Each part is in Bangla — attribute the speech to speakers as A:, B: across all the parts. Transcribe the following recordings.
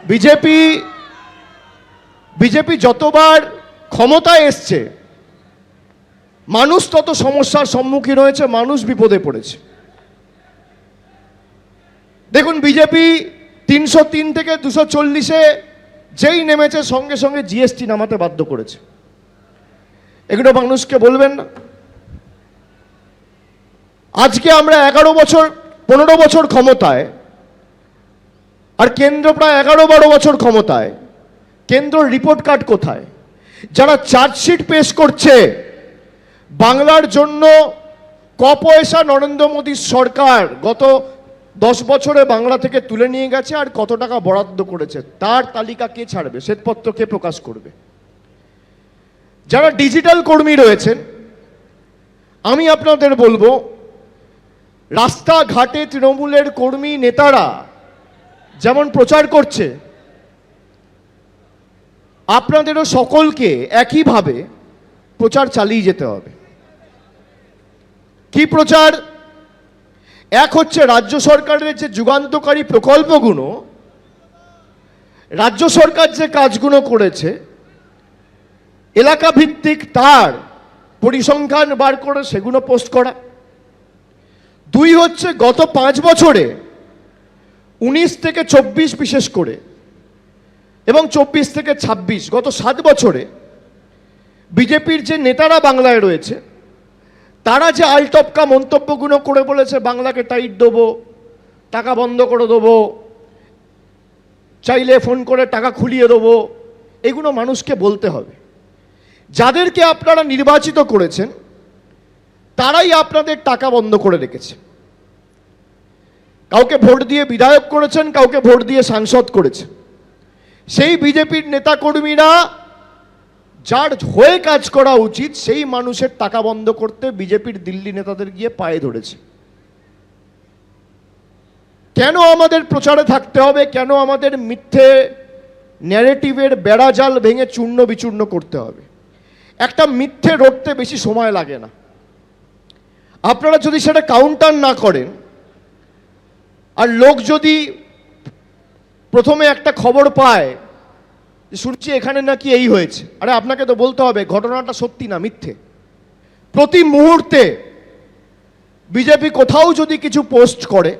A: বিজেপি বিজেপি যতবার ক্ষমতায় এসছে মানুষ তত সমস্যার সম্মুখীন হয়েছে, মানুষ বিপদে পড়েছে। দেখুন, বিজেপি 303 থেকে 240-এ যেই নেমেছে সঙ্গে সঙ্গে জিএসটি নামাতে বাধ্য করেছে। এগুলো মানুষকে বলবেন না? আজকে আমরা 15 বছর ক্ষমতায়, আর কেন্দ্র প্রায় 11-12 বছর ক্ষমতায়। কেন্দ্রের রিপোর্ট কার্ড কোথায়? যারা চার্জশিট পেশ করছে বাংলার জন্য ক পয়সা নরেন্দ্র মোদীর সরকার গত 10 বছরে বাংলা থেকে তুলে নিয়ে গেছে আর কত টাকা বরাদ্দ করেছে, তার তালিকা কে ছাড়বে? শ্বেতপত্র কে প্রকাশ করবে? যারা ডিজিটাল কর্মী রয়েছেন, আমি আপনাদের বলবো, রাস্তাঘাটে তৃণমূলের কর্মী নেতারা যেমন প্রচার করছে, আপনাদেরও সকলকে একইভাবে প্রচার চালিয়ে যেতে হবে। কি প্রচার? এক হচ্ছে রাজ্য সরকারের যে যুগান্তকারী প্রকল্পগুলো, রাজ্য সরকার যে কাজগুলো করেছে এলাকা ভিত্তিক, তার পরিসংখ্যান বার করে সেগুলো পোস্ট করা। 2 হচ্ছে গত 5 বছরে 19 থেকে 24 বিশেষ করে, এবং 24 থেকে 26 গত 7 বছরে বিজেপির যে নেতারা বাংলায় রয়েছে তারা যে আলটপকা মন্তব্যগুলো করে বলেছে, বাংলাকে টাইট দেবো, টাকা বন্ধ করে দেবো, চাইলে ফোন করে টাকা খুলিয়ে দেবো, এগুলো মানুষকে বলতে হবে। যাদেরকে আপনারা নির্বাচিত করেছেন তারাই আপনাদের টাকা বন্ধ করে রেখেছে। কাউকে ভোট দিয়ে বিধায়ক করেছেন, কাউকে ভোট দিয়ে সাংসদ করেছে। সেই বিজেপির নেতাকর্মীরা যার হয়ে কাজ করা উচিত সেই মানুষের টাকা বন্ধ করতে বিজেপির দিল্লি নেতাদের গিয়ে পায়ে ধরেছে। কেন আমাদের প্রচারে থাকতে হবে? কেন আমাদের মিথ্যে ন্যারেটিভের বেড়াজাল ভেঙে চূর্ণ বিচূর্ণ করতে হবে? একটা মিথ্যে রটতে বেশি সময় লাগে না। আপনারা যদি সেটা কাউন্টার না করেন, আর লোক যদি প্রথমে একটা খবর পায় শুনছি এখানে নাকি এই হয়েছে, আরে আপনাকে তো বলতে হবে ঘটনাটা সত্যি না মিথ্যে। প্রতি মুহূর্তে বিজেপি কোথাও যদি কিছু পোস্ট করে,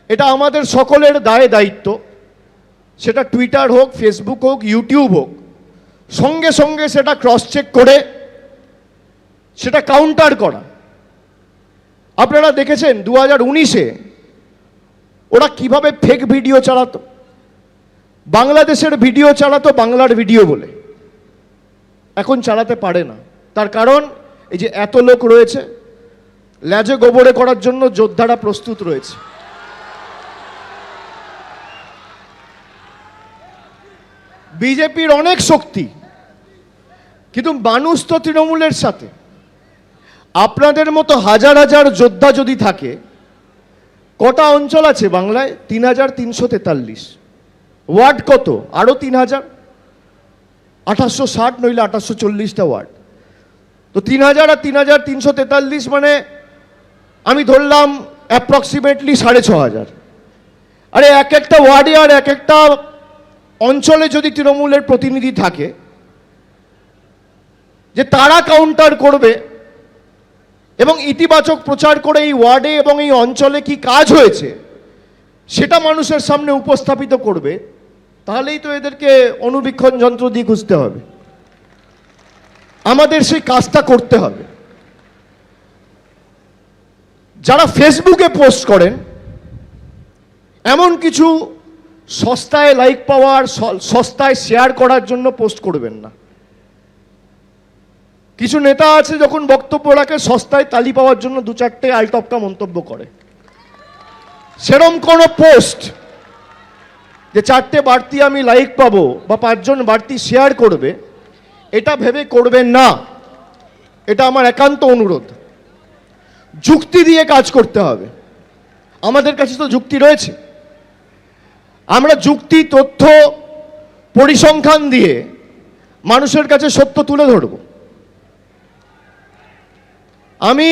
A: এটা আমাদের সকলের দায়িত্ব, সেটা টুইটার হোক, ফেসবুক হোক, ইউটিউব হোক, সঙ্গে সঙ্গে সেটা ক্রস চেক করে সেটা কাউন্টার করা। আপনারা দেখেছেন 2019-এ ওরা কিভাবে ফেক ভিডিও চালাতো, বাংলাদেশের ভিডিও চালাতো বাংলার ভিডিও বলে। এখন চালাতে পারে না, তার কারণ এই যে এত লোক রয়েছে, ল্যাজে গোবরে করার জন্য যোদ্ধারা প্রস্তুত রয়েছে। বিজেপির অনেক শক্তি, কিন্তু মানুষ তো তৃণমূলের সাথে। আপনাদের মতো হাজার হাজার যোদ্ধা যদি থাকে, কটা অঞ্চল আছে বাংলায়? 3343। ওয়ার্ড কত? আরো 3000, 2860 নইলে 2840টা ওয়ার্ড। তো 3000 আর 3343 মানে আমি ধরলাম অ্যাপ্রক্সিমেটলি 6500। আরে এক একটা ওয়ার্ডে আর এক একটা অঞ্চলে যদি তৃণমূলের প্রতিনিধি থাকে, যে তারা কাউন্টার করবে এবং ইতিবাচক প্রচার করে এই ওয়ার্ডে এবং এই অঞ্চলে কি কাজ হয়েছে সেটা মানুষের সামনে উপস্থাপিত করবে, তাহলেই তো এদেরকে অনুবীক্ষণ যন্ত্র দিয়ে খুঁজতে হবে। আমাদের সেই কাজটা করতে হবে। যারা ফেসবুকে পোস্ট করেন, এমন কিছু সস্তায় লাইক পাওয়ার, সস্তায় শেয়ার করার জন্য পোস্ট করবেন না। কিছু নেতা আছে যখন বক্তব্য রাখে সস্তায় তালি পাওয়ার জন্য 2-4টে আলটপকা মন্তব্য করে। সেরম কোনো পোস্ট যে 4টে বাড়তি আমি লাইক পাবো বা 5 জন বাড়তি শেয়ার করবে, এটা ভেবে করবেন না। এটা আমার একান্ত অনুরোধ। যুক্তি দিয়ে কাজ করতে হবে। আমাদের কাছে তো যুক্তি রয়েছে। আমরা যুক্তি, তথ্য, পরিসংখ্যান দিয়ে মানুষের কাছে সত্য তুলে ধরব। আমি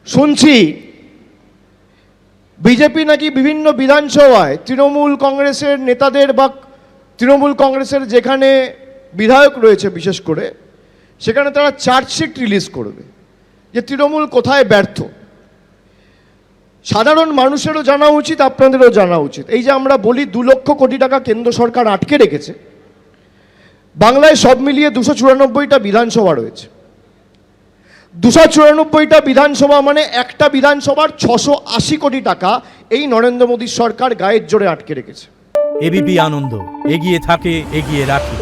A: শুনছি বিজেপি নাকি বিভিন্ন বিধানসভায় তৃণমূল কংগ্রেসের নেতাদের বা তৃণমূল কংগ্রেসের যেখানে বিধায়ক রয়েছে বিশেষ করে, সেখানে তারা চার্জশিট রিলিজ করবে যে তৃণমূল কোথায় ব্যর্থ। সাধারণ মানুষেরও জানা উচিত, আপনাদেরও জানা উচিত, এই যে আমরা বলি 2 লক্ষ কোটি টাকা কেন্দ্র সরকার আটকে রেখেছে, বাংলায় সব মিলিয়ে 294টা বিধানসভা রয়েছে। 294টা বিধানসভা মানে একটা বিধানসভার 680 কোটি টাকা এই নরেন্দ্র মোদীর সরকার গায়ের জোরে আটকে রেখেছে।
B: এবিপি আনন্দ, এগিয়ে থাকে, এগিয়ে রাখে।